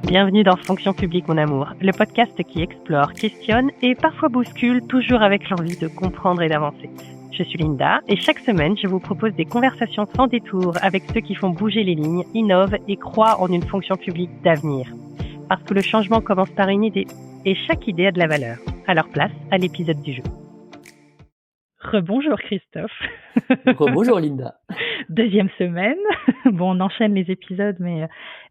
Bienvenue dans Fonction publique mon amour, le podcast qui explore, questionne et parfois bouscule, toujours avec l'envie de comprendre et d'avancer. Je suis Linda et chaque semaine, je vous propose des conversations sans détour avec ceux qui font bouger les lignes, innovent et croient en une fonction publique d'avenir. Parce que le changement commence par une idée et chaque idée a de la valeur. Alors place à l'épisode du jour. Rebonjour Christophe. Rebonjour Linda. Deuxième semaine. Bon, on enchaîne les épisodes, mais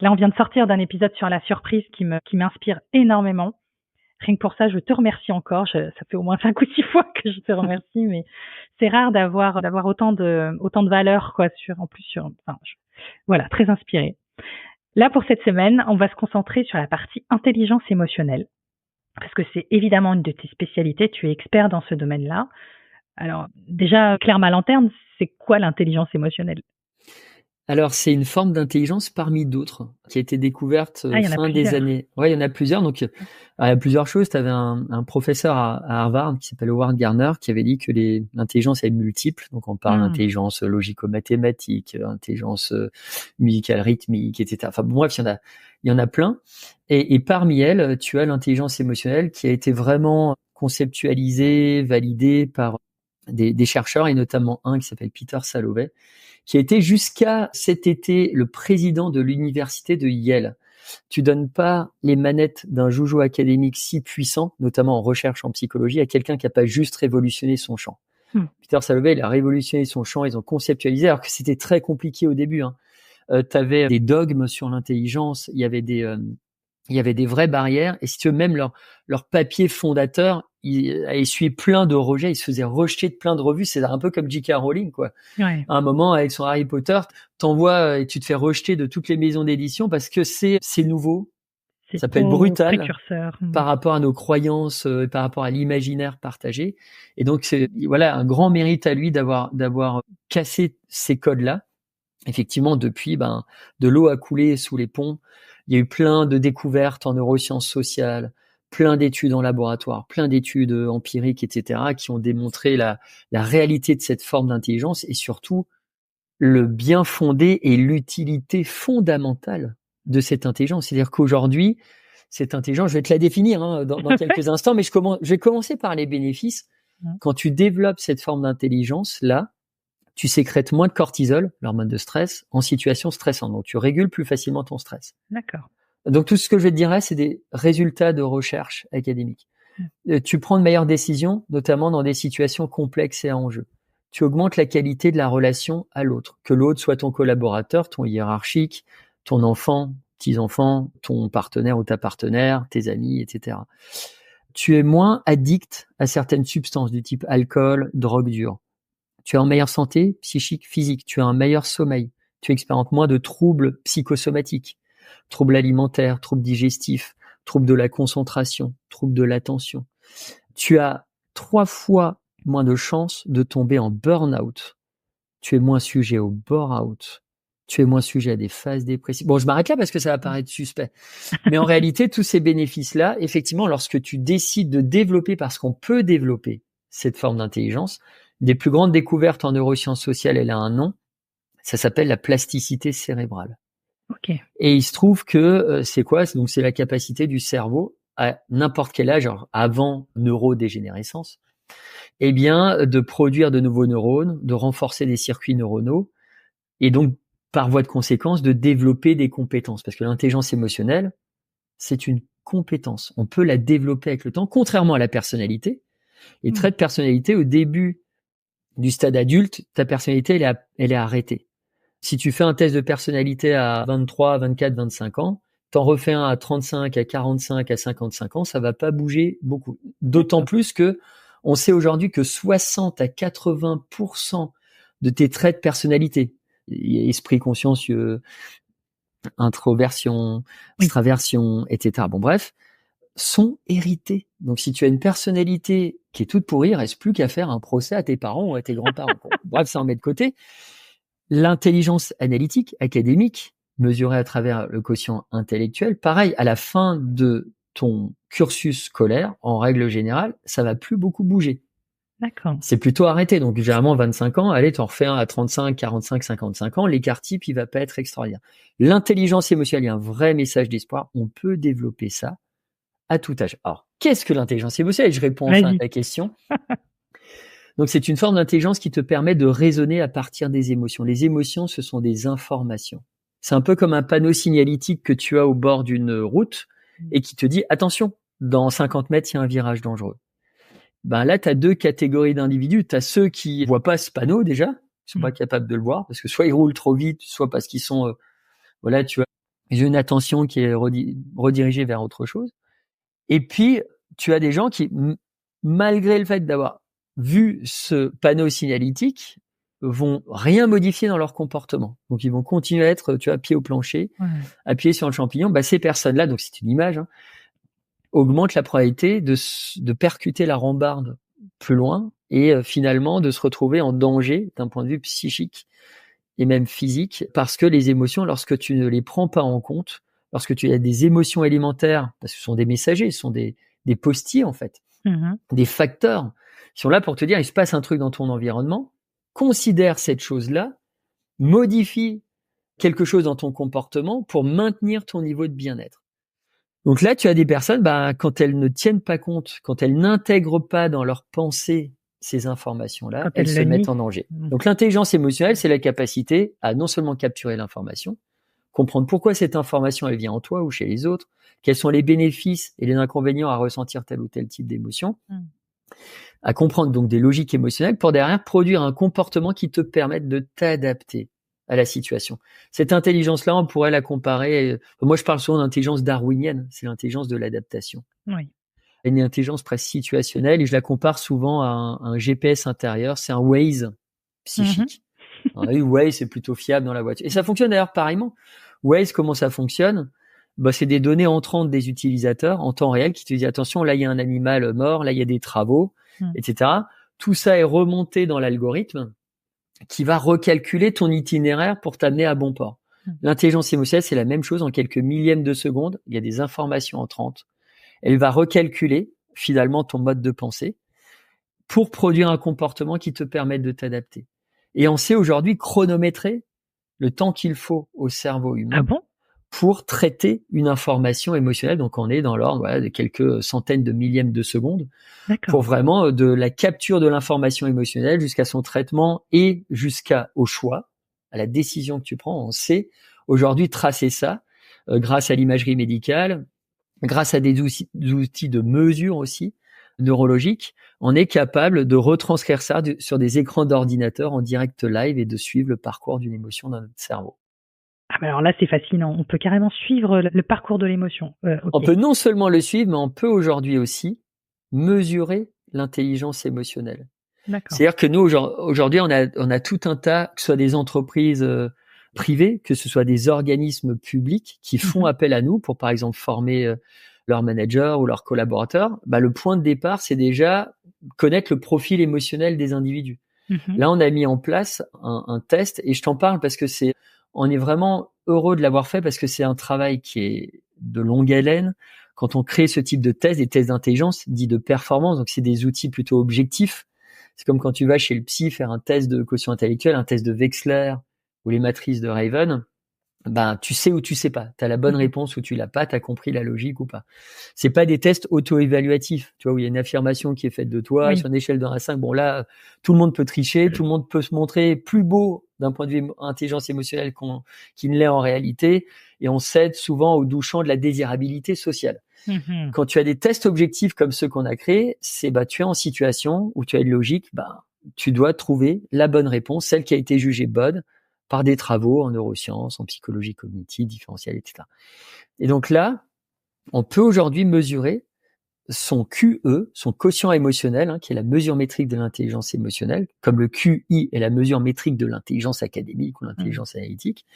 là, on vient de sortir d'un épisode sur la surprise qui m'inspire énormément. Rien que pour ça, je te remercie encore. Ça fait au moins 5 ou 6 fois que je te remercie, mais c'est rare d'avoir autant de valeur, quoi, voilà, très inspirée. Là, pour cette semaine, on va se concentrer sur la partie intelligence émotionnelle. Parce que c'est évidemment une de tes spécialités. Tu es expert dans ce domaine-là. Alors, déjà, clairement à lanterne, c'est quoi l'intelligence émotionnelle? Alors, c'est une forme d'intelligence parmi d'autres qui a été découverte fin des années. Ouais, il y en a plusieurs. Donc, il y a plusieurs choses. Tu avais un professeur à Harvard qui s'appelle Howard Gardner qui avait dit que l'intelligence est multiple. Donc, on parle d'intelligence logico-mathématique, intelligence musicale, rythmique, etc. Enfin, bref, il y en a plein. Et parmi elles, tu as l'intelligence émotionnelle qui a été vraiment conceptualisée, validée par des chercheurs et notamment un qui s'appelle Peter Salovey, qui a été jusqu'à cet été le président de l'université de Yale. Tu donnes pas les manettes d'un joujou académique si puissant, notamment en recherche en psychologie, à quelqu'un qui a pas juste révolutionné son champ. Peter Salovey, il a révolutionné son champ, ils ont conceptualisé, alors que c'était très compliqué au début. Tu avais des dogmes sur l'intelligence, il y avait des vraies barrières, et si tu veux, même leur papier fondateur, il a essuyé plein de rejets, il se faisait rejeter de plein de revues, c'est un peu comme J.K. Rowling, quoi. Ouais. À un moment, avec son Harry Potter, t'envoies et tu te fais rejeter de toutes les maisons d'édition parce que c'est nouveau, ça peut être brutal par rapport à nos croyances, par rapport à l'imaginaire partagé. Et donc, c'est, voilà, un grand mérite à lui d'avoir cassé ces codes-là. Effectivement, depuis, de l'eau a coulé sous les ponts. Il y a eu plein de découvertes en neurosciences sociales, plein d'études en laboratoire, plein d'études empiriques, etc., qui ont démontré la réalité de cette forme d'intelligence et surtout le bien fondé et l'utilité fondamentale de cette intelligence. C'est-à-dire qu'aujourd'hui, cette intelligence, je vais te la définir dans quelques instants, mais je vais commencer par les bénéfices. Quand tu développes cette forme d'intelligence-là, tu sécrètes moins de cortisol, l'hormone de stress, en situation stressante. Donc, tu régules plus facilement ton stress. D'accord. Donc, tout ce que je vais te dire là, c'est des résultats de recherche académique. Tu prends de meilleures décisions, notamment dans des situations complexes et à enjeu. Tu augmentes la qualité de la relation à l'autre, que l'autre soit ton collaborateur, ton hiérarchique, ton enfant, petits-enfants, ton partenaire ou ta partenaire, tes amis, etc. Tu es moins addict à certaines substances du type alcool, drogue dure. Tu es en meilleure santé psychique, physique. Tu as un meilleur sommeil. Tu expérimentes moins de troubles psychosomatiques, troubles alimentaires, troubles digestifs, troubles de la concentration, troubles de l'attention. Tu as 3 fois moins de chances de tomber en burn-out. Tu es moins sujet au bore-out. Tu es moins sujet à des phases dépressives. Bon, je m'arrête là parce que ça va paraître suspect. Mais en réalité, tous ces bénéfices-là, effectivement, lorsque tu décides de développer, parce qu'on peut développer cette forme d'intelligence, des plus grandes découvertes en neurosciences sociales, elle a un nom, ça s'appelle la plasticité cérébrale. Okay. Et il se trouve que c'est quoi? Donc c'est la capacité du cerveau à n'importe quel âge, genre avant neurodégénérescence, de produire de nouveaux neurones, de renforcer des circuits neuronaux, et donc par voie de conséquence de développer des compétences. Parce que l'intelligence émotionnelle, c'est une compétence. On peut la développer avec le temps, contrairement à la personnalité. Les traits de personnalité, au début du stade adulte, ta personnalité, elle est arrêtée. Si tu fais un test de personnalité à 23, 24, 25 ans, t'en refais un à 35, à 45, à 55 ans, ça va pas bouger beaucoup. D'autant plus que on sait aujourd'hui que 60 à 80% de tes traits de personnalité, esprit consciencieux, introversion, extraversion, etc. Bon, bref, sont hérités. Donc, si tu as une personnalité qui est toute pourrie, il reste plus qu'à faire un procès à tes parents ou à tes grands-parents. Bref, ça en met de côté. L'intelligence analytique, académique, mesurée à travers le quotient intellectuel, pareil, à la fin de ton cursus scolaire, en règle générale, ça va plus beaucoup bouger. D'accord. C'est plutôt arrêté. Donc, généralement, 25 ans, allez, t'en refais un à 35, 45, 55 ans. L'écart type, il va pas être extraordinaire. L'intelligence émotionnelle, il y a un vrai message d'espoir. On peut développer ça à tout âge. Alors, qu'est-ce que l'intelligence émotionnelle? Je réponds enfin à ta question. Donc, c'est une forme d'intelligence qui te permet de raisonner à partir des émotions. Les émotions, ce sont des informations. C'est un peu comme un panneau signalétique que tu as au bord d'une route et qui te dit, attention, dans 50 mètres, il y a un virage dangereux. Ben là, tu as deux catégories d'individus. Tu as ceux qui voient pas ce panneau déjà, ils sont pas capables de le voir parce que soit ils roulent trop vite, soit parce qu'ils sont, voilà, tu vois, ils ont une attention qui est redirigée vers autre chose. Et puis, tu as des gens qui, malgré le fait d'avoir vu ce panneau signalétique, vont rien modifier dans leur comportement. Donc, ils vont continuer à être, tu vois, pied au plancher, appuyer sur le champignon. Bah, ces personnes-là, donc c'est une image, hein, augmente la probabilité de percuter la rambarde plus loin et finalement de se retrouver en danger d'un point de vue psychique et même physique, parce que les émotions, lorsque tu ne les prends pas en compte, lorsque tu as des émotions élémentaires, parce que ce sont des messagers, ce sont des postiers en fait, des facteurs qui sont là pour te dire il se passe un truc dans ton environnement, considère cette chose-là, modifie quelque chose dans ton comportement pour maintenir ton niveau de bien-être. Donc là, tu as des personnes, quand elles ne tiennent pas compte, quand elles n'intègrent pas dans leur pensée ces informations-là, elles se mettent en danger. Donc l'intelligence émotionnelle, c'est la capacité à non seulement capturer l'information, comprendre pourquoi cette information, elle vient en toi ou chez les autres, quels sont les bénéfices et les inconvénients à ressentir tel ou tel type d'émotion, à comprendre donc des logiques émotionnelles pour derrière produire un comportement qui te permette de t'adapter à la situation. Cette intelligence-là, on pourrait la comparer, moi je parle souvent d'intelligence darwinienne, c'est l'intelligence de l'adaptation. Oui. Une intelligence presque situationnelle et je la compare souvent à un GPS intérieur, c'est un Waze psychique. Waze, c'est plutôt fiable dans la voiture. Et ça fonctionne d'ailleurs pareillement. Waze, comment ça fonctionne? C'est des données entrantes des utilisateurs en temps réel qui te disent attention, là il y a un animal mort, là il y a des travaux, etc. Tout ça est remonté dans l'algorithme qui va recalculer ton itinéraire pour t'amener à bon port. L'intelligence émotionnelle, c'est la même chose. En quelques millièmes de seconde, il y a des informations entrantes. Elle va recalculer finalement ton mode de pensée pour produire un comportement qui te permette de t'adapter. Et on sait aujourd'hui chronométrer le temps qu'il faut au cerveau humain pour traiter une information émotionnelle. Donc on est dans l'ordre de quelques centaines de millièmes de seconde pour vraiment de la capture de l'information émotionnelle jusqu'à son traitement et jusqu'au choix, à la décision que tu prends. On sait aujourd'hui tracer ça grâce à l'imagerie médicale, grâce à des outils de mesure aussi neurologiques. On est capable de retranscrire ça sur des écrans d'ordinateur en direct live et de suivre le parcours d'une émotion dans notre cerveau. Alors là, c'est fascinant. On peut carrément suivre le parcours de l'émotion. On peut non seulement le suivre, mais on peut aujourd'hui aussi mesurer l'intelligence émotionnelle. C'est-à-dire que nous, aujourd'hui, on a tout un tas, que ce soit des entreprises privées, que ce soit des organismes publics qui font appel à nous pour, par exemple, former leurs managers ou leurs collaborateurs. Le point de départ, c'est déjà connaître le profil émotionnel des individus. Là, on a mis en place un test et je t'en parle parce que on est vraiment heureux de l'avoir fait parce que c'est un travail qui est de longue haleine. Quand on crée ce type de test, des tests d'intelligence, dits de performance, donc c'est des outils plutôt objectifs. C'est comme quand tu vas chez le psy faire un test de quotient intellectuel, un test de Wechsler ou les matrices de Raven. Tu sais ou tu sais pas. T'as la bonne réponse ou tu l'as pas, t'as compris la logique ou pas. C'est pas des tests auto-évaluatifs, tu vois, où il y a une affirmation qui est faite de toi, sur une échelle de 1 à 5. Bon, là, tout le monde peut tricher, tout le monde peut se montrer plus beau d'un point de vue intelligence émotionnelle qu'il ne l'est en réalité. Et on cède souvent au doux champ de la désirabilité sociale. Quand tu as des tests objectifs comme ceux qu'on a créés, c'est, tu es en situation où tu as une logique, tu dois trouver la bonne réponse, celle qui a été jugée bonne, par des travaux en neurosciences, en psychologie cognitive, différentielle, etc. Et donc là, on peut aujourd'hui mesurer son QE, son quotient émotionnel, qui est la mesure métrique de l'intelligence émotionnelle, comme le QI est la mesure métrique de l'intelligence académique ou l'intelligence analytique,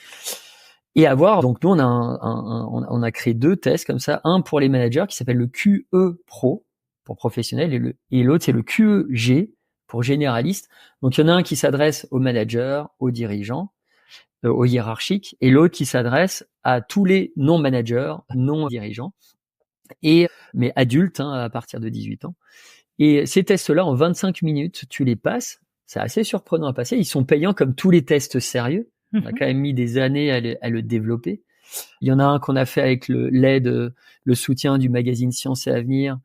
et avoir, donc nous on a créé 2 tests comme ça, un pour les managers qui s'appelle le QE Pro, pour professionnels, et l'autre c'est le QEG, pour généraliste. Donc il y en a un qui s'adresse aux managers, aux dirigeants, aux hiérarchiques, et l'autre qui s'adresse à tous les non-managers, non-dirigeants. mais adultes, à partir de 18 ans. Et ces tests-là, en 25 minutes, tu les passes. C'est assez surprenant à passer. Ils sont payants comme tous les tests sérieux. On a quand même mis des années à le développer. Il y en a un qu'on a fait avec l'aide, le soutien du magazine Science et Avenir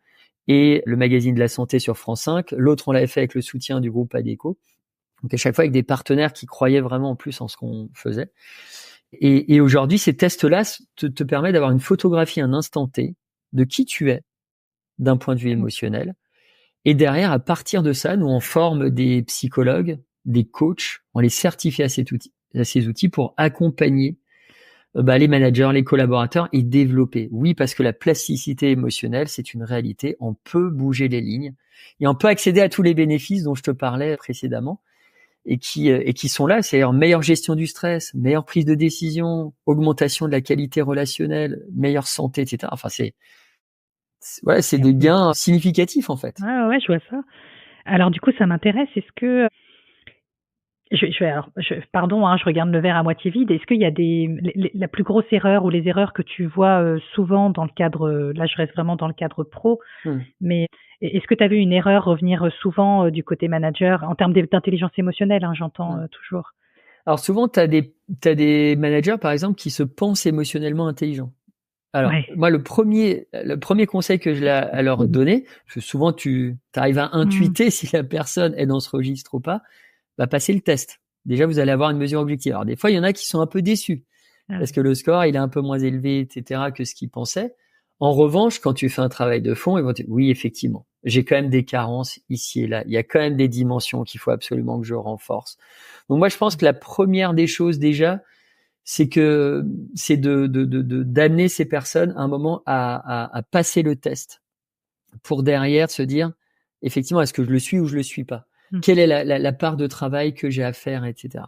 et le magazine de la santé sur France 5. L'autre, on l'avait fait avec le soutien du groupe Adéco. Donc à chaque fois avec des partenaires qui croyaient vraiment en plus en ce qu'on faisait. Et aujourd'hui, ces tests-là te permettent d'avoir une photographie, un instant T de qui tu es d'un point de vue émotionnel. Et derrière, à partir de ça, nous on forme des psychologues, des coachs, on les certifie à ces outils pour accompagner les managers, les collaborateurs et développer. Oui, parce que la plasticité émotionnelle, c'est une réalité. On peut bouger les lignes et on peut accéder à tous les bénéfices dont je te parlais précédemment et qui sont là. C'est-à-dire meilleure gestion du stress, meilleure prise de décision, augmentation de la qualité relationnelle, meilleure santé, etc. Enfin, c'est des gains significatifs en fait. Ouais, je vois ça. Alors du coup, ça m'intéresse. Est-ce que pardon, je regarde le verre à moitié vide. Est-ce qu'il y a la plus grosse erreur ou les erreurs que tu vois souvent dans le cadre, là je reste vraiment dans le cadre pro, mais est-ce que tu as vu une erreur revenir souvent du côté manager en termes d'intelligence émotionnelle, j'entends toujours. Alors souvent, t'as des managers par exemple qui se pensent émotionnellement intelligents. Alors moi, le premier conseil que je l'ai à leur donner, parce que souvent tu arrives à intuiter si la personne est dans ce registre ou pas, passer le test. Déjà, vous allez avoir une mesure objective. Alors, des fois, il y en a qui sont un peu déçus parce que le score, il est un peu moins élevé, etc., que ce qu'ils pensaient. En revanche, quand tu fais un travail de fond, ils vont dire, oui, effectivement, j'ai quand même des carences ici et là. Il y a quand même des dimensions qu'il faut absolument que je renforce. Donc, moi, je pense que la première des choses, déjà, c'est d'amener ces personnes à un moment à passer le test pour derrière se dire, effectivement, est-ce que je le suis ou je le suis pas? Quelle est la part de travail que j'ai à faire, etc.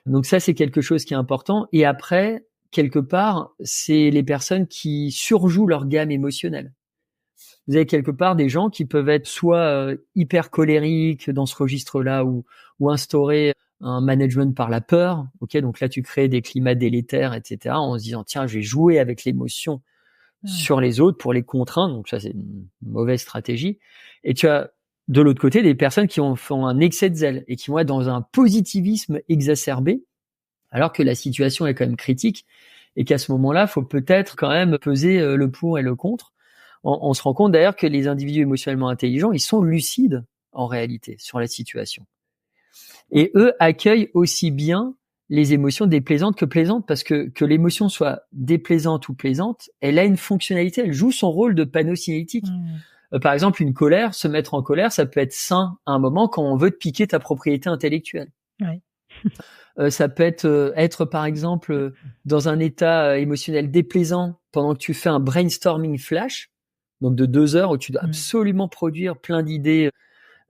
Donc ça, c'est quelque chose qui est important. Et après, quelque part, c'est les personnes qui surjouent leur gamme émotionnelle. Vous avez quelque part des gens qui peuvent être soit hyper colériques dans ce registre-là ou instaurer un management par la peur. Ok, donc là, tu crées des climats délétères, etc. En se disant, tiens, je vais jouer avec l'émotion sur les autres pour les contraindre. Donc ça, c'est une mauvaise stratégie. Et tu as de l'autre côté des personnes qui font un excès de zèle et qui vont être dans un positivisme exacerbé, alors que la situation est quand même critique et qu'à ce moment-là, il faut peut-être quand même peser le pour et le contre. On se rend compte d'ailleurs que les individus émotionnellement intelligents, ils sont lucides en réalité sur la situation. Et eux accueillent aussi bien les émotions déplaisantes que plaisantes, parce que l'émotion soit déplaisante ou plaisante, elle a une fonctionnalité, elle joue son rôle de panneau signalétique. Par exemple, une colère, se mettre en colère, ça peut être sain à un moment quand on veut te piquer ta propriété intellectuelle. Ça peut être par exemple dans un état émotionnel déplaisant pendant que tu fais un brainstorming flash, donc de 2 heures où tu dois absolument produire plein d'idées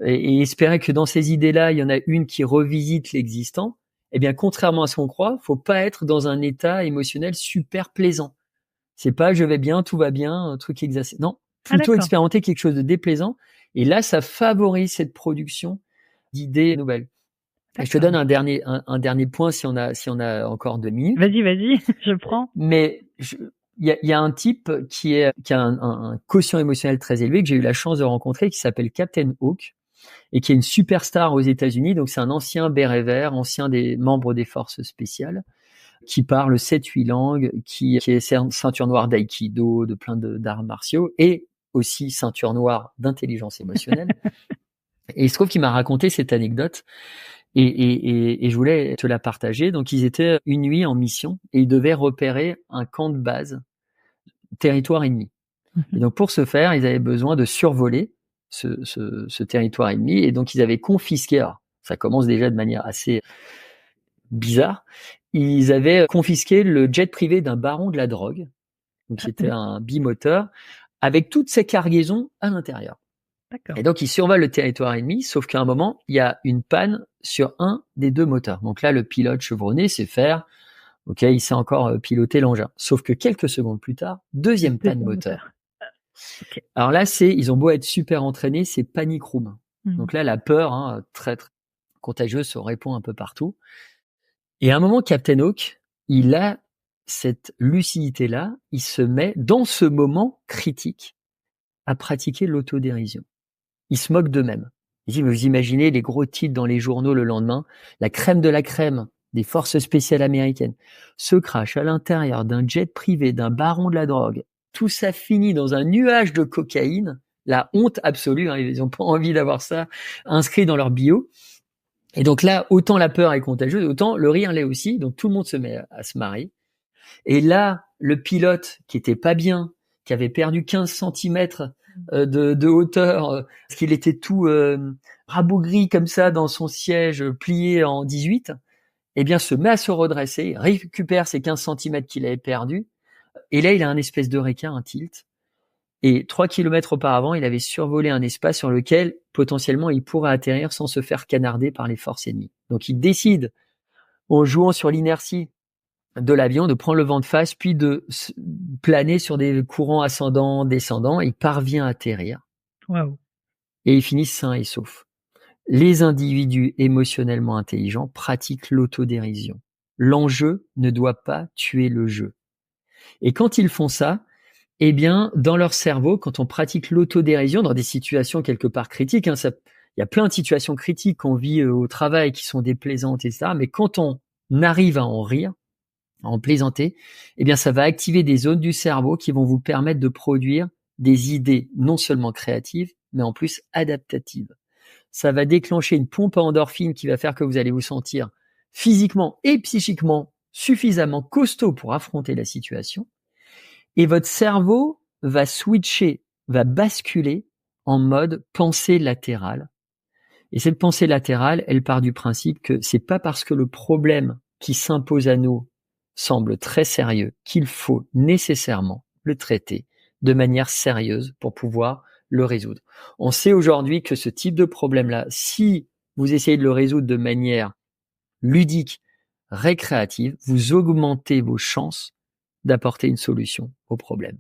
et espérer que dans ces idées-là, il y en a une qui revisite l'existant. Eh bien, contrairement à ce qu'on croit, faut pas être dans un état émotionnel super plaisant. C'est pas je vais bien, tout va bien, un truc exacerbé. Non, plutôt expérimenter quelque chose de déplaisant. Et là, ça favorise cette production d'idées nouvelles. Et je te donne un dernier point si on a encore 2 minutes. Vas-y, je prends. Mais il y a un type qui a un quotient émotionnel très élevé que j'ai eu la chance de rencontrer, qui s'appelle Captain Hawk et qui est une superstar aux États-Unis. Donc c'est un ancien béret vert, ancien des membres des forces spéciales, qui parle 7-8 langues, qui est ceinture noire d'aïkido, de plein d'arts martiaux et aussi ceinture noire d'intelligence émotionnelle. Et il se trouve qu'il m'a raconté cette anecdote. Et je voulais te la partager. Donc, ils étaient une nuit en mission et ils devaient repérer un camp de base, territoire ennemi. Et donc, pour ce faire, ils avaient besoin de survoler ce territoire ennemi. Et donc, ils avaient confisqué, alors, ça commence déjà de manière assez bizarre, ils avaient confisqué le jet privé d'un baron de la drogue. Donc, c'était un bimoteur avec toutes ses cargaisons à l'intérieur. Et donc, ils survolent le territoire ennemi, sauf qu'à un moment, il y a une panne sur un des 2 moteurs. Donc là, le pilote chevronné sait faire, ok, il sait encore piloter l'engin. Sauf que quelques secondes plus tard, deuxième panne moteur. Alors là, ils ont beau être super entraînés, c'est panic room. Donc là, la peur, très, très contagieuse, se répand un peu partout. Et à un moment, Captain Hawk, il a cette lucidité-là, il se met, dans ce moment critique, à pratiquer l'autodérision. Il se moque d'eux-mêmes. Il dit, mais vous imaginez les gros titres dans les journaux le lendemain, la crème de la crème des forces spéciales américaines se crache à l'intérieur d'un jet privé d'un baron de la drogue. Tout ça finit dans un nuage de cocaïne. La honte absolue, hein, ils n'ont pas envie d'avoir ça inscrit dans leur bio. Et donc là, autant la peur est contagieuse, autant le rire l'est aussi. Donc tout le monde se met à se marrer. Et là, le pilote qui était pas bien, qui avait perdu 15 centimètres de hauteur, parce qu'il était tout rabougri comme ça dans son siège plié en 18, eh bien se met à se redresser, récupère ces 15 centimètres qu'il avait perdus. Et là, il a un espèce de requin, un tilt. Et 3 kilomètres auparavant, il avait survolé un espace sur lequel, potentiellement, il pourrait atterrir sans se faire canarder par les forces ennemies. Donc, il décide, en jouant sur l'inertie de l'avion, de prendre le vent de face, puis de planer sur des courants ascendants, descendants. Il parvient à atterrir. Waouh. Et il finit sain et sauf. Les individus émotionnellement intelligents pratiquent l'autodérision. L'enjeu ne doit pas tuer le jeu. Et quand ils font ça, eh bien, dans leur cerveau, quand on pratique l'autodérision dans des situations quelque part critiques, il y a plein de situations critiques qu'on vit au travail qui sont déplaisantes, etc. Mais quand on arrive à en rire, à en plaisanter, eh bien, ça va activer des zones du cerveau qui vont vous permettre de produire des idées non seulement créatives, mais en plus adaptatives. Ça va déclencher une pompe à endorphine qui va faire que vous allez vous sentir physiquement et psychiquement suffisamment costaud pour affronter la situation. Et votre cerveau va switcher, va basculer en mode pensée latérale. Et cette pensée latérale, elle part du principe que c'est pas parce que le problème qui s'impose à nous semble très sérieux qu'il faut nécessairement le traiter de manière sérieuse pour pouvoir le résoudre. On sait aujourd'hui que ce type de problème-là, si vous essayez de le résoudre de manière ludique, récréative, vous augmentez vos chances d'apporter une solution au problème.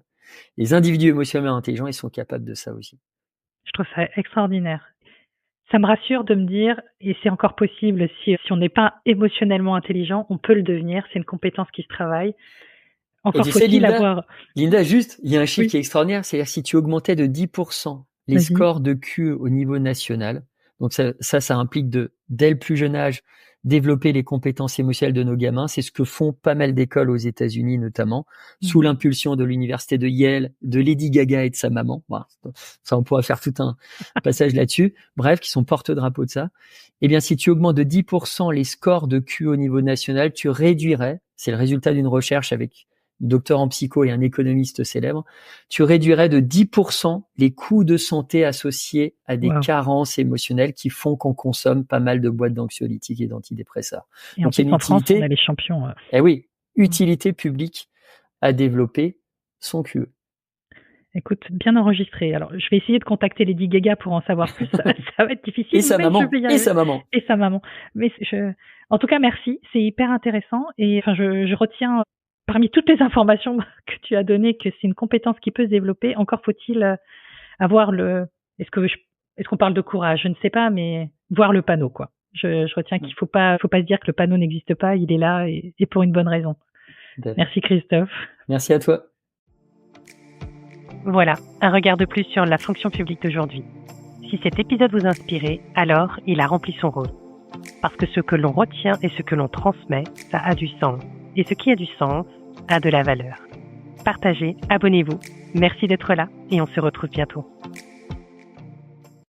Les individus émotionnellement intelligents, ils sont capables de ça aussi. Je trouve ça extraordinaire. Ça me rassure de me dire, et c'est encore possible, si on n'est pas émotionnellement intelligent, on peut le devenir, c'est une compétence qui se travaille. Encore faut-il avoir... Linda, juste, il y a un chiffre qui est extraordinaire, c'est-à-dire si tu augmentais de 10% les scores de QE au niveau national, donc ça implique dès le plus jeune âge, développer les compétences émotionnelles de nos gamins. C'est ce que font pas mal d'écoles aux États-Unis notamment, sous l'impulsion de l'université de Yale, de Lady Gaga et de sa maman. Voilà, ça, on pourra faire tout un passage là-dessus. Bref, qui sont porte-drapeau de ça. Eh bien, si tu augmentes de 10% les scores de QE au niveau national, tu réduirais, c'est le résultat d'une recherche avec docteur en psycho et un économiste célèbre, tu réduirais de 10% les coûts de santé associés à des carences émotionnelles qui font qu'on consomme pas mal de boîtes d'anxiolytiques et d'antidépresseurs. Et donc, en France, on a les champions. Eh oui, utilité publique à développer son QE. Écoute, bien enregistré. Alors, je vais essayer de contacter Lady Gaga pour en savoir plus. Ça va être difficile. Et sa maman. Mais en tout cas, merci. C'est hyper intéressant. Et enfin, je retiens parmi toutes les informations que tu as données que c'est une compétence qui peut se développer. Encore faut-il avoir est-ce qu'on parle de courage? Je ne sais pas, mais voir le panneau, quoi. Je retiens qu'il faut pas se dire que le panneau n'existe pas. Il est là et pour une bonne raison. Merci Christophe. Merci à toi. Voilà, un regard de plus sur la fonction publique d'aujourd'hui. Si cet épisode vous inspirait, alors il a rempli son rôle. Parce que ce que l'on retient et ce que l'on transmet, ça a du sens. Et ce qui a du sens a de la valeur. Partagez, abonnez-vous. Merci d'être là et on se retrouve bientôt.